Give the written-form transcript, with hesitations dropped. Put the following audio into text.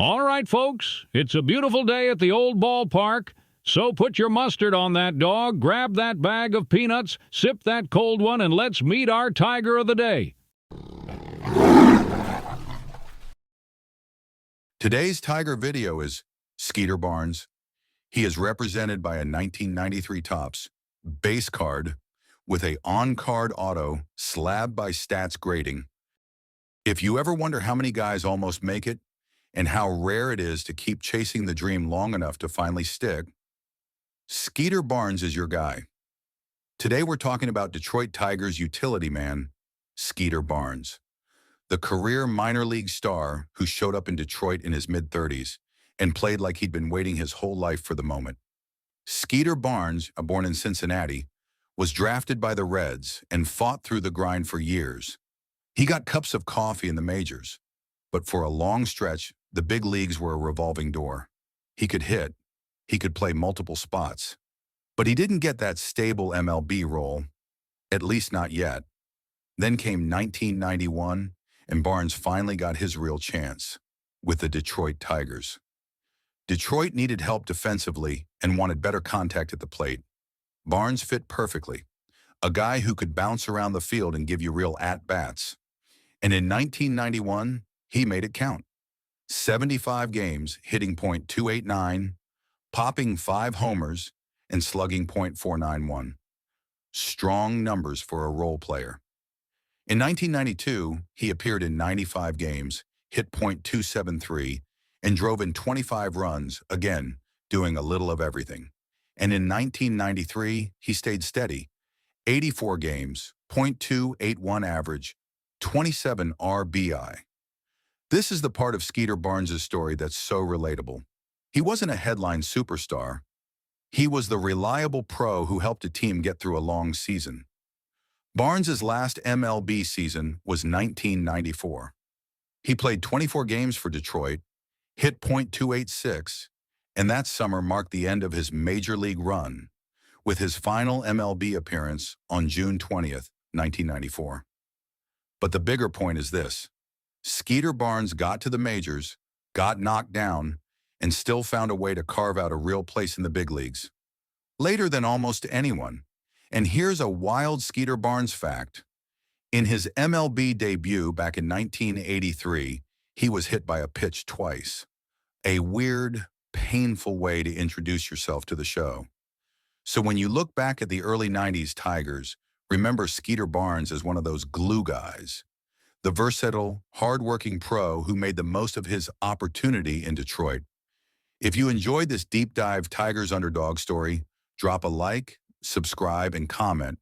All right, folks, it's a beautiful day at the old ballpark. So put your mustard on that dog, grab that bag of peanuts, sip that cold one, and let's meet our Tiger of the Day. Today's Tiger video is Skeeter Barnes. He is represented by a 1993 Topps base card with a on-card auto slab by stats grading. If you ever wonder how many guys almost make it and how rare it is to keep chasing the dream long enough to finally stick, Skeeter Barnes is your guy. Today we're talking about Detroit Tigers utility man, Skeeter Barnes, the career minor league star who showed up in Detroit in his mid-30s and played like he'd been waiting his whole life for the moment. Skeeter Barnes, born in Cincinnati, was drafted by the Reds and fought through the grind for years. He got cups of coffee in the majors, but for a long stretch, the big leagues were a revolving door. He could hit, he could play multiple spots, but he didn't get that stable MLB role, at least not yet. Then came 1991, and Barnes finally got his real chance with the Detroit Tigers. Detroit needed help defensively and wanted better contact at the plate. Barnes fit perfectly, a guy who could bounce around the field and give you real at-bats. And in 1991, he made it count. 75 games, hitting .289, popping 5 homers, and slugging .491. Strong numbers for a role player. In 1992, he appeared in 95 games, hit .273, and drove in 25 runs, again, doing a little of everything. And in 1993, he stayed steady. 84 games, .281 average, 27 RBI. This is the part of Skeeter Barnes' story that's so relatable. He wasn't a headline superstar. He was the reliable pro who helped a team get through a long season. Barnes' last MLB season was 1994. He played 24 games for Detroit, hit .286, and that summer marked the end of his major league run, with his final MLB appearance on June 20th, 1994. But the bigger point is this: Skeeter Barnes got to the majors, got knocked down, and still found a way to carve out a real place in the big leagues. Later than almost anyone. And here's a wild Skeeter Barnes fact. In his MLB debut back in 1983, he was hit by a pitch twice. A weird, painful way to introduce yourself to the show. So when you look back at the early 90s Tigers, remember Skeeter Barnes as one of those glue guys, the versatile, hard-working pro who made the most of his opportunity in Detroit. If you enjoyed this deep dive Tigers underdog story, drop a like, subscribe, and comment,